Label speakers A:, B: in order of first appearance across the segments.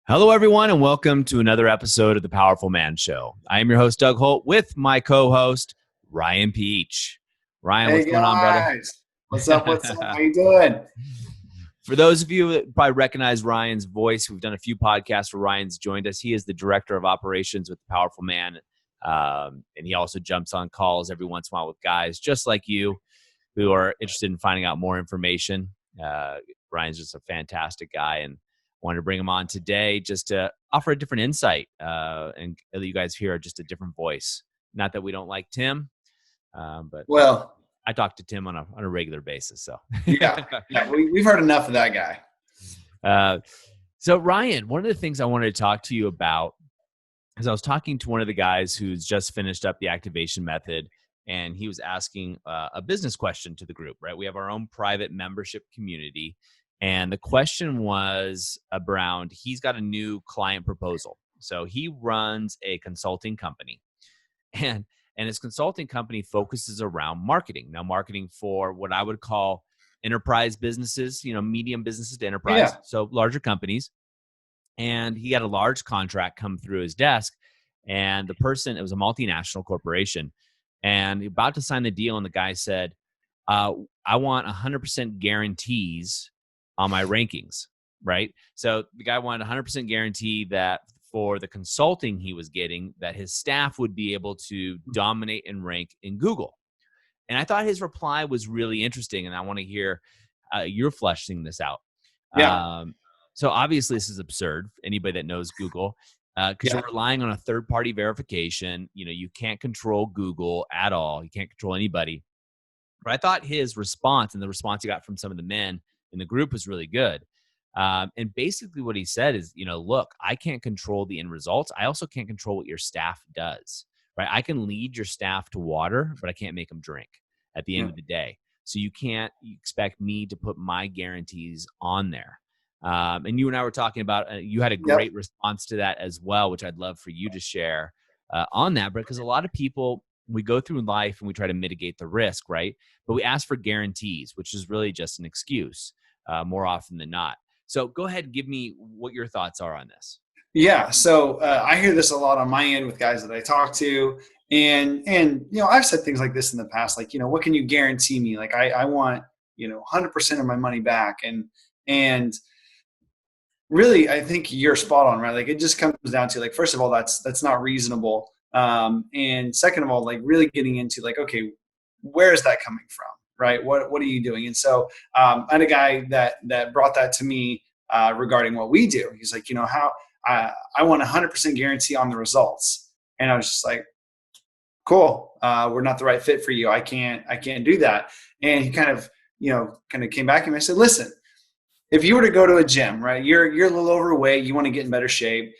A: Hello, everyone, and welcome to another episode of the Powerful Man Show. I am your host, Doug Holt, with my co-host, Ryan Peach. Ryan,
B: Hey
A: what's going on, brother?
B: guys, what's up? What's up? How you doing?
A: For those of you that probably recognize Ryan's voice, we've done a few podcasts where Ryan's joined us. He is the director of operations with the Powerful Man, and he also jumps on calls every once in a while with guys just like you who are interested in finding out more information. Ryan's just a fantastic guy, and wanted to bring him on today just to offer a different insight and let you guys hear just a different voice. Not that we don't like Tim, but
B: Well,
A: I talk to Tim on a regular basis. So
B: yeah, we've heard enough of that guy.
A: So Ryan, one of the things I wanted to talk to you about is I was talking to one of the guys who's just finished up the activation method, and he was asking a business question to the group, right? We have our own private membership community. And the question was around, he's got a new client proposal. So he runs a consulting company, and his consulting company focuses around marketing. Now, marketing for what I would call enterprise businesses, medium businesses to enterprise,
B: Yeah.
A: so larger companies. And he had a large contract come through his desk, and the person, it was a multinational corporation, and about to sign the deal, and the guy said, I want 100% guarantees on my rankings, right? So the guy wanted 100% guarantee that for the consulting he was getting, that his staff would be able to dominate and rank in Google. And I thought his reply was really interesting, and I want to hear you're fleshing this out.
B: Yeah.
A: So obviously this is absurd. Anybody that knows Google, because you're relying on a third-party verification. You can't control Google at all. You can't control anybody. But I thought his response and the response he got from some of the men in the group was really good. And basically what he said is, look, I can't control the end results. I also can't control what your staff does, right? I can lead your staff to water, but I can't make them drink at the end of the day. So you can't expect me to put my guarantees on there. And you and I were talking about, you had a great response to that as well, which I'd love for you to share on that, because a lot of people, we go through life and we try to mitigate the risk, right? But we ask for guarantees, which is really just an excuse more often than not. So go ahead and give me what your thoughts are on this.
B: Yeah. So I hear this a lot on my end with guys that I talk to. And I've said things like this in the past, like, what can you guarantee me? Like, I want, 100% of my money back. And really, I think you're spot on, right? Like, it just comes down to, like, first of all, that's not reasonable. And second of all, like, really getting into, like, okay, where is that coming from, right? What are you doing? And so I had a guy that brought that to me regarding what we do. He's like, how I want 100% guarantee on the results. And I was just like, cool, we're not the right fit for you. I can't do that. And he kind of came back and I said, listen, if you were to go to a gym, right, you're a little overweight, you want to get in better shape,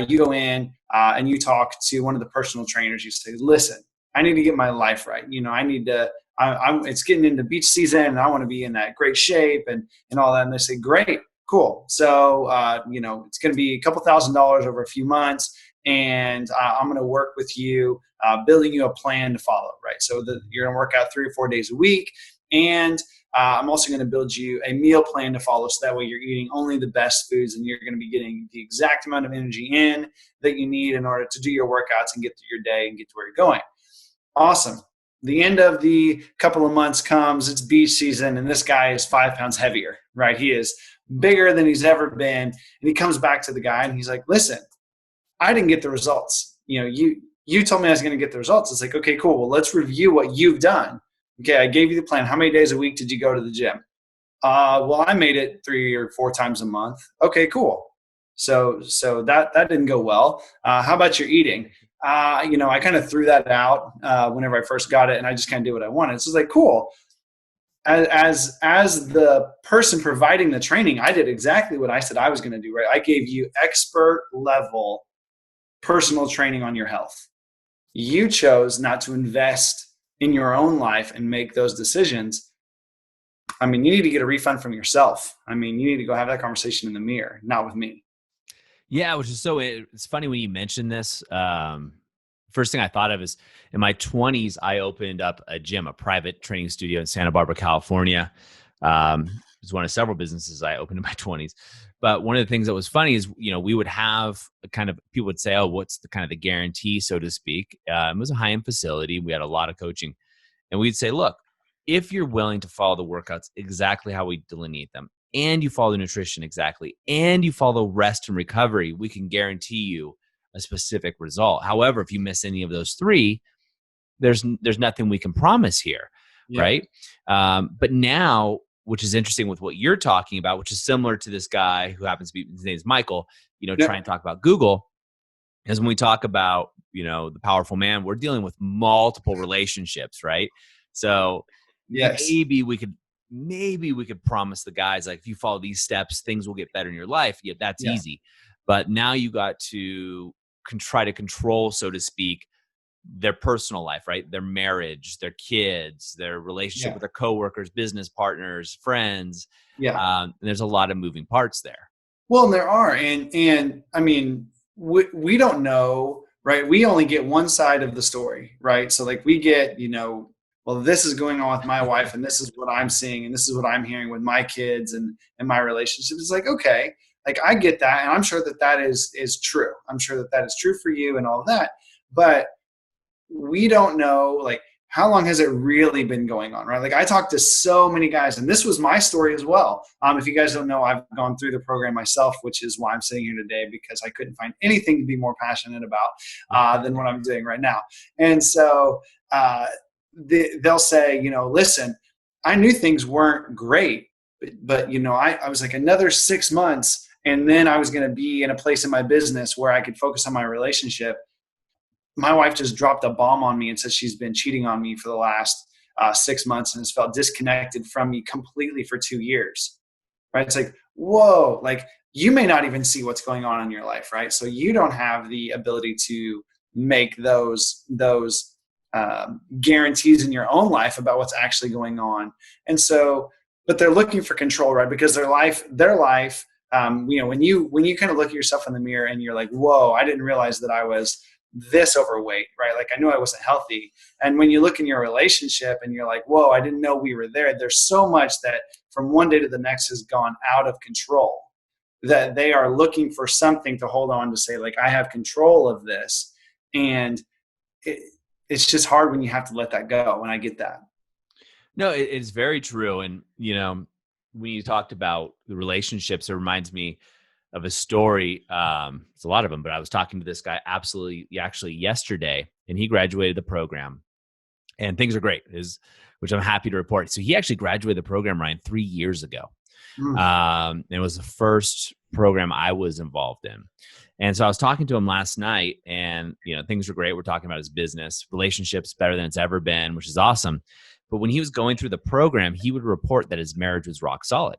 B: you go in and you talk to one of the personal trainers. You say, listen, I need to get my life right. I need to, it's getting into beach season and I want to be in that great shape and all that. And they say, great, cool. So, it's going to be a couple $1,000s over a few months. And I'm going to work with you, building you a plan to follow, right? So that you're going to work out 3 or 4 days a week. And I'm also going to build you a meal plan to follow, so that way you're eating only the best foods and you're going to be getting the exact amount of energy in that you need in order to do your workouts and get through your day and get to where you're going. Awesome. The end of the couple of months comes, it's beach season, and this guy is 5 pounds heavier, right? He is bigger than he's ever been. And he comes back to the guy and he's like, listen, I didn't get the results. You told me I was going to get the results. It's like, okay, cool. Well, let's review what you've done. Okay, I gave you the plan. How many days a week did you go to the gym? Well, I made it 3 or 4 times a month. Okay, cool. So that didn't go well. How about your eating? I kind of threw that out whenever I first got it, and I just kind of did what I wanted. So it's like, cool. As the person providing the training, I did exactly what I said I was going to do, right? I gave you expert level personal training on your health. You chose not to invest in your own life and make those decisions. I mean, you need to get a refund from yourself. I mean, you need to go have that conversation in the mirror, not with me.
A: Yeah, which is it's funny when you mentioned this. First thing I thought of is in my 20s, I opened up a gym, a private training studio in Santa Barbara, California. It was one of several businesses I opened in my 20s. But one of the things that was funny is, we would have a kind of, people would say, oh, what's the kind of the guarantee, so to speak? It was a high-end facility. We had a lot of coaching. And we'd say, look, if you're willing to follow the workouts exactly how we delineate them, and you follow the nutrition exactly, and you follow rest and recovery, we can guarantee you a specific result. However, if you miss any of those three, there's nothing we can promise here,
B: Yeah.
A: right? But now, which is interesting with what you're talking about, which is similar to this guy who happens to be, his name is Michael, trying to talk about Google, is when we talk about, the powerful man, we're dealing with multiple relationships, right? So
B: Yes.
A: maybe we could promise the guys, like, if you follow these steps, things will get better in your life. Yeah, that's easy. But now you got to try to control, so to speak, their personal life, right? Their marriage, their kids, their relationship with their coworkers, business partners, friends.
B: Yeah.
A: And there's a lot of moving parts there.
B: Well, and there are, and I mean, we don't know, right? We only get one side of the story, right? So like we get, well, this is going on with my wife, and this is what I'm seeing, and this is what I'm hearing with my kids and my relationship. It's like, okay, like I get that, and I'm sure that is true. I'm sure that is true for you and all of that, but we don't know, like, how long has it really been going on, right? Like I talked to so many guys, and this was my story as well. If you guys don't know, I've gone through the program myself, which is why I'm sitting here today, because I couldn't find anything to be more passionate about than what I'm doing right now. And so they'll say, listen, I knew things weren't great, but I was like, another 6 months, and then I was going to be in a place in my business where I could focus on my relationship. My wife just dropped a bomb on me and said she's been cheating on me for the last 6 months and has felt disconnected from me completely for 2 years. Right? It's like, whoa, like you may not even see what's going on in your life, right? So you don't have the ability to make those guarantees in your own life about what's actually going on. And so, but they're looking for control, right? Because their life, when you kind of look at yourself in the mirror and you're like, whoa, I didn't realize that I was this overweight, right? Like I knew I wasn't healthy. And when you look in your relationship and you're like, whoa, I didn't know we were there. There's so much that from one day to the next has gone out of control, that they are looking for something to hold on to, say, like, I have control of this. And it's just hard when you have to let that go. And I get that.
A: No, it's very true. And, when you talked about the relationships, it reminds me of a story. It's a lot of them, but I was talking to this guy actually yesterday, and he graduated the program, and things are great, which I'm happy to report. So he actually graduated the program, Ryan, 3 years ago. It was the first program I was involved in. And so I was talking to him last night, and, things are great. We're talking about his business, relationships better than it's ever been, which is awesome. But when he was going through the program, he would report that his marriage was rock solid.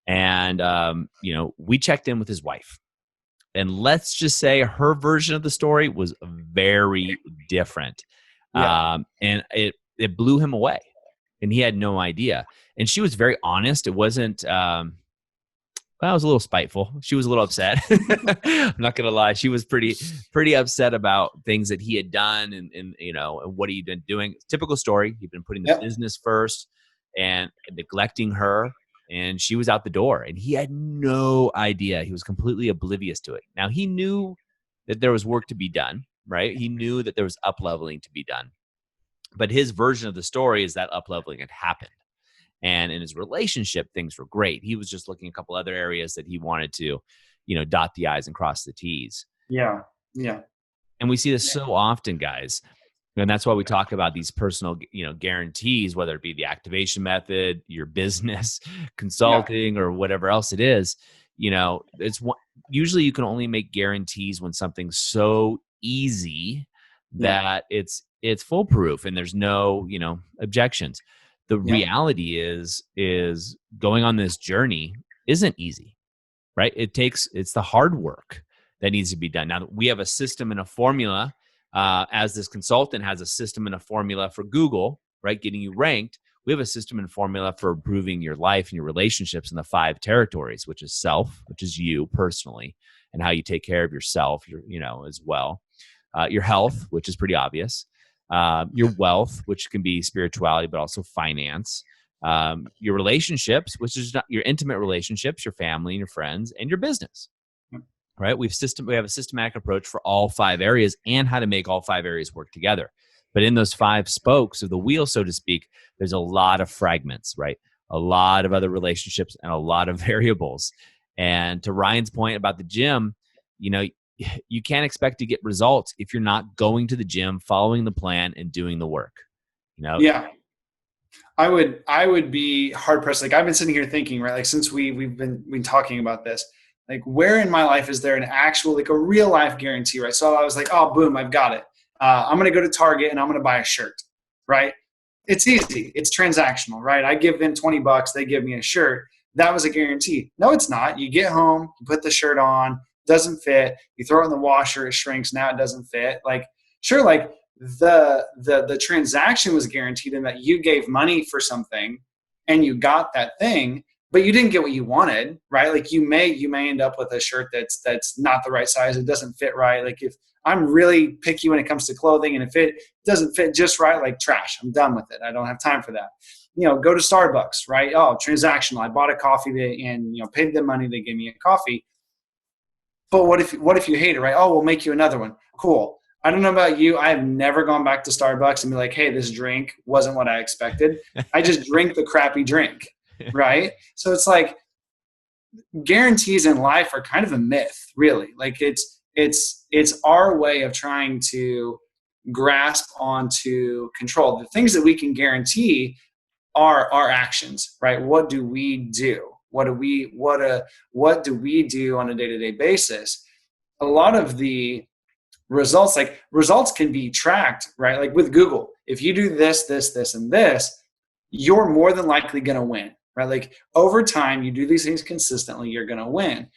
A: And, we checked in with his wife, and let's just say her version of the story was very different. And it blew him away, and he had no idea. And she was very honest. It wasn't, I was a little spiteful. She was a little upset. I'm not going to lie. She was pretty upset about things that he had done and what he'd been doing. Typical story. He'd been putting the business first and neglecting her. And she was out the door, and he had no idea. He was completely oblivious to it. Now, he knew that there was work to be done, right? He knew that there was up-leveling to be done. But his version of the story is that up-leveling had happened. And in his relationship, things were great. He was just looking at a couple other areas that he wanted to, dot the I's and cross the T's.
B: Yeah. Yeah.
A: And we see this so often, guys. And that's why we talk about these personal, guarantees, whether it be the activation method, your business, consulting, or whatever else it is. Usually you can only make guarantees when something's so easy that it's foolproof and there's no, objections. The reality is going on this journey isn't easy, right? It's the hard work that needs to be done. Now, we have a system and a formula. As this consultant has a system and a formula for Google, right, getting you ranked, we have a system and formula for improving your life and your relationships in the 5 territories, which is self, which is you personally, and how you take care of yourself, as well. Your health, which is pretty obvious. Your wealth, which can be spirituality, but also finance. your relationships, which is not your intimate relationships, your family and your friends, and your business. Right? We have a systematic approach for all 5 areas and how to make all 5 areas work together. But in those 5 spokes of the wheel, so to speak, there's a lot of fragments, right? A lot of other relationships and a lot of variables. And to Ryan's point about the gym, you can't expect to get results if you're not going to the gym, following the plan, and doing the work.
B: Yeah. I would be hard pressed. Like I've been sitting here thinking, right? Like since we've been talking about this, like where in my life is there an actual, like a real life guarantee, right? So I was like, oh, boom, I've got it. I'm going to go to Target and I'm going to buy a shirt, right? It's easy. It's transactional, right? I give them $20. They give me a shirt. That was a guarantee. No, it's not. You get home, you put the shirt on, doesn't fit. You throw it in the washer, it shrinks. Now it doesn't fit. Like, sure, like the transaction was guaranteed in that you gave money for something and you got that thing, but you didn't get what you wanted, right? Like you may end up with a shirt that's not the right size. It doesn't fit right. Like if I'm really picky when it comes to clothing, and if it doesn't fit just right, like trash, I'm done with it. I don't have time for that. Go to Starbucks, right? Oh, transactional. I bought a coffee and paid them money. They gave me a coffee. But what if you hate it, right? Oh, we'll make you another one. Cool. I don't know about you. I have never gone back to Starbucks and be like, hey, this drink wasn't what I expected. I just drink the crappy drink, right? So it's like guarantees in life are kind of a myth, really. Like it's our way of trying to grasp onto control. The things that we can guarantee are our actions, right? What do we do? What do we do on a day-to-day basis? A lot of the results can be tracked, right? Like with Google, if you do this, and this, you're more than likely going to win, right? Like over time, you do these things consistently, you're going to win.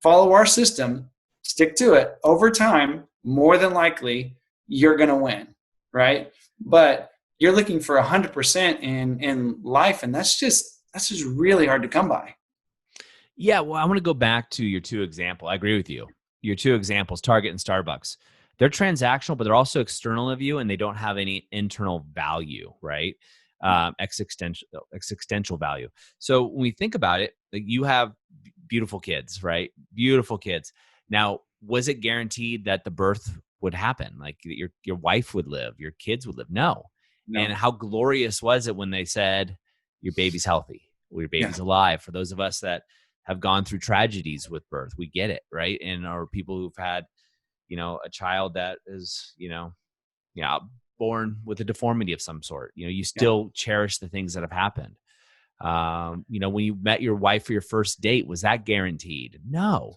B: Follow our system, stick to it. Over time, more than likely, you're going to win, right? But you're looking for 100% in life, and that's just really hard to come by.
A: Yeah, well, I want to go back to your 2 examples. I agree with you. Your 2 examples, Target and Starbucks. They're transactional, but they're also external of you, and they don't have any internal value, right? Existential value. So when we think about it, like you have beautiful kids, right? Beautiful kids. Now, was it guaranteed that the birth would happen? Like your wife would live, your kids would live? No. And how glorious was it when they said, your baby's healthy, or your baby's alive? For those of us that have gone through tragedies with birth, we get it, right? And or people who've had, a child that is, born with a deformity of some sort, you still cherish the things that have happened. When you met your wife for your first date, was that guaranteed? No.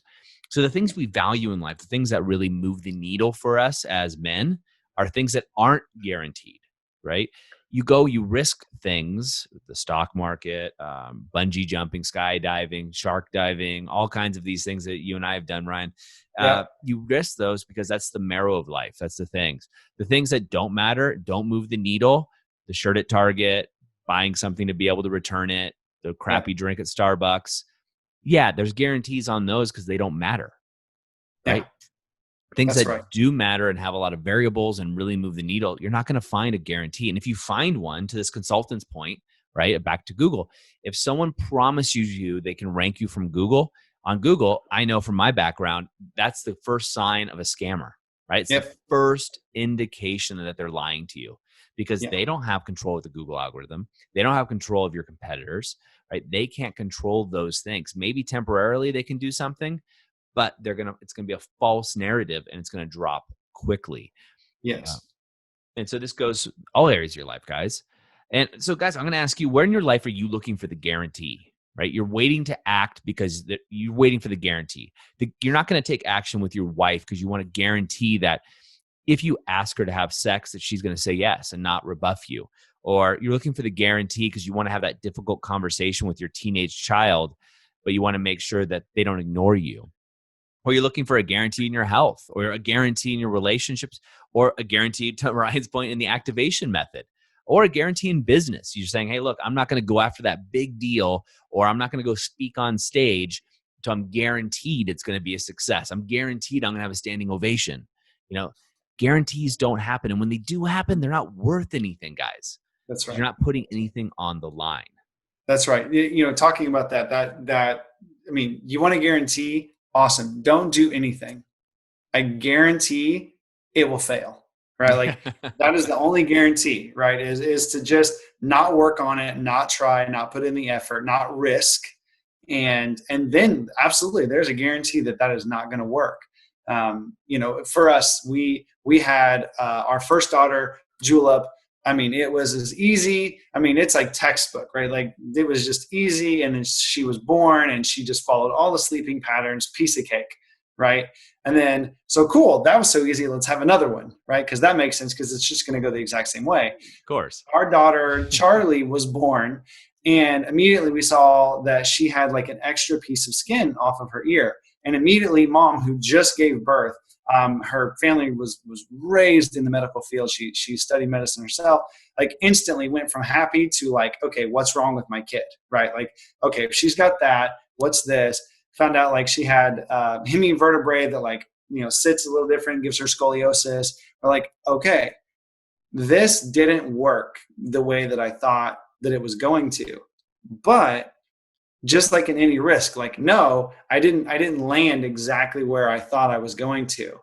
A: So the things we value in life, the things that really move the needle for us as men, are things that aren't guaranteed, right? You risk things, the stock market, bungee jumping, skydiving, shark diving, all kinds of these things that you and I have done, Ryan. You risk those because that's the marrow of life. That's the things that don't matter, don't move the needle. The shirt at Target, buying something to be able to return it, the crappy drink at Starbucks. Yeah, there's guarantees on those because they don't matter, right? Things that do matter and have a lot of variables and really move the needle, you're not going to find a guarantee. And if you find one, to this consultant's point, right, back to Google, if someone promises you they can rank you from Google, on Google, I know from my background, that's the first sign of a scammer, right? It's the first indication that they're lying to you, because they don't have control of the Google algorithm. They don't have control of your competitors, right? They can't control those things. Maybe temporarily they can do something, but it's going to be a false narrative, and it's going to drop quickly.
B: Yes.
A: And so this goes all areas of your life, guys. And so, guys, I'm going to ask you, where in your life are you looking for the guarantee, right? You're waiting to act because you're waiting for the guarantee. You're not going to take action with your wife because you want to guarantee that if you ask her to have sex, that she's going to say yes and not rebuff you. Or you're looking for the guarantee because you want to have that difficult conversation with your teenage child, but you want to make sure that they don't ignore you. Or you're looking for a guarantee in your health, or a guarantee in your relationships, or a guarantee, to Ryan's point, in the activation method, or a guarantee in business. You're saying, hey, look, I'm not going to go after that big deal, or I'm not going to go speak on stage until I'm guaranteed it's going to be a success. I'm guaranteed I'm going to have a standing ovation. Guarantees don't happen. And when they do happen, they're not worth anything, guys.
B: That's right.
A: You're not putting anything on the line.
B: That's right. Talking about I mean, you want to guarantee, awesome. Don't do anything. I guarantee it will fail, right? Like that is the only guarantee, right? Is to just not work on it, not try, not put in the effort, not risk. And then absolutely there's a guarantee that is not going to work. For us, we had our first daughter, Julep. I mean, it was as easy. I mean, it's like textbook, right? Like it was just easy. And then she was born and she just followed all the sleeping patterns, piece of cake, right? And then, so cool, that was so easy. Let's have another one, right? Because that makes sense because it's just going to go the exact same way.
A: Of course.
B: Our daughter, Charlie, was born and immediately we saw that she had like an extra piece of skin off of her ear. And immediately mom, who just gave birth, her family was raised in the medical field. She studied medicine herself, like instantly went from happy to like, okay, what's wrong with my kid, right? Like, okay, if she's got that, what's this? Found out like she had hemivertebrae that like, sits a little different, gives her scoliosis. We're like, okay, this didn't work the way that I thought that it was going to. But just like in any risk, like, no, I didn't land exactly where I thought I was going to.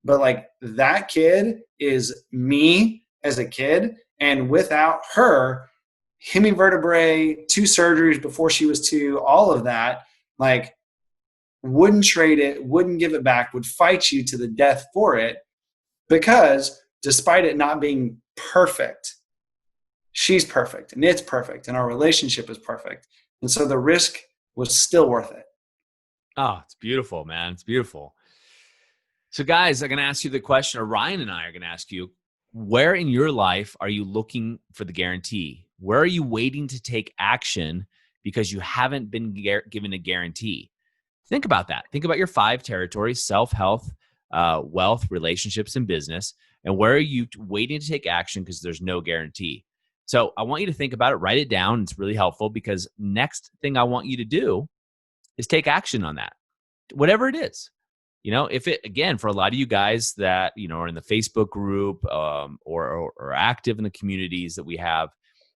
B: But like that kid is me as a kid. And without her, hemivertebrae, 2 surgeries before she was 2, all of that, like wouldn't trade it, wouldn't give it back, would fight you to the death for it, because despite it not being perfect, she's perfect and it's perfect and our relationship is perfect. And so the risk was still worth it.
A: Oh, it's beautiful, man. It's beautiful. So guys, I'm going to ask you the question, or Ryan and I are going to ask you, where in your life are you looking for the guarantee? Where are you waiting to take action because you haven't been given a guarantee? Think about that. Think about your 5 territories: self-health, wealth, relationships, and business. And where are you waiting to take action because there's no guarantee? So I want you to think about it, write it down. It's really helpful, because next thing I want you to do is take action on that, whatever it is. If it, again, for a lot of you guys that, are in the Facebook group or active in the communities that we have,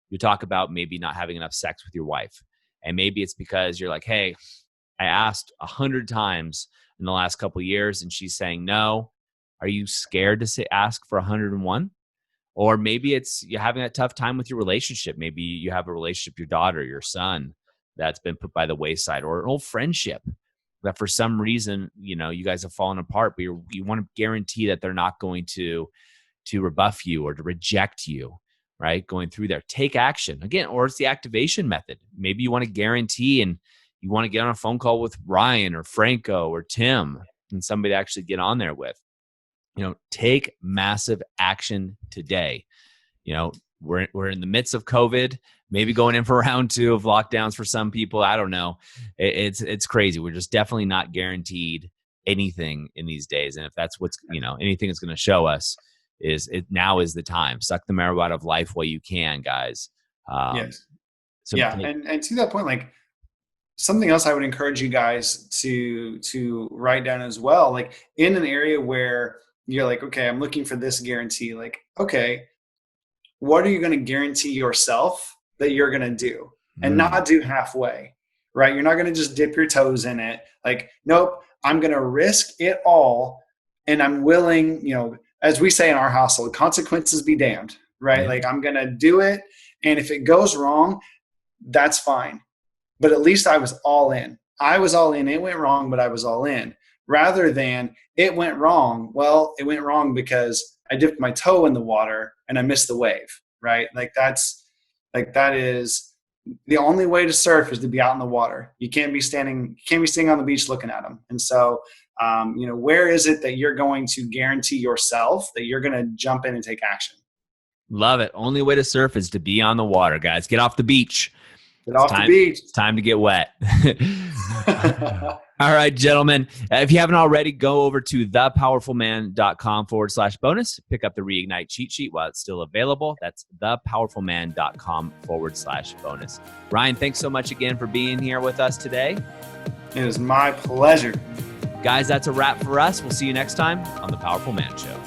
A: you talk about maybe not having enough sex with your wife. And maybe it's because you're like, hey, I asked 100 times in the last couple of years and she's saying no. Are you scared to ask for 101? Or maybe it's you're having a tough time with your relationship. Maybe you have a relationship, your daughter, your son, that's been put by the wayside, or an old friendship that for some reason, you guys have fallen apart, but you want to guarantee that they're not going to rebuff you or to reject you, right? Going through there, take action again, or it's the activation method. Maybe you want to guarantee and you want to get on a phone call with Ryan or Franco or Tim and somebody to actually get on there with. Take massive action today. We're in the midst of COVID, maybe going in for round 2 of lockdowns for some people. I don't know. It's crazy. We're just definitely not guaranteed anything in these days. And if that's what's, anything that's going to show us is now is the time. Suck the marrow out of life while you can, guys.
B: Yes. So yeah. And to that point, like something else I would encourage you guys to write down as well, like in an area where you're like, okay, I'm looking for this guarantee. Like, okay, what are you going to guarantee yourself that you're going to do and not do halfway, right? You're not going to just dip your toes in it. Like, nope, I'm going to risk it all. And I'm willing, as we say in our household, consequences be damned, right? Yeah. Like I'm going to do it. And if it goes wrong, that's fine. But at least I was all in. I was all in. It went wrong, but I was all in. Rather than it went wrong. Well, it went wrong because I dipped my toe in the water and I missed the wave, right? That is the only way to surf is to be out in the water. You can't be standing on the beach looking at them. And so, where is it that you're going to guarantee yourself that you're going to jump in and take action?
A: Love it. Only way to surf is to be on the water, guys. Get off the beach.
B: The beach.
A: It's time to get wet. All right, gentlemen. If you haven't already, go over to thepowerfulman.com/bonus. Pick up the Reignite cheat sheet while it's still available. That's thepowerfulman.com/bonus. Ryan, thanks so much again for being here with us today.
B: It was my pleasure.
A: Guys, that's a wrap for us. We'll see you next time on The Powerful Man Show.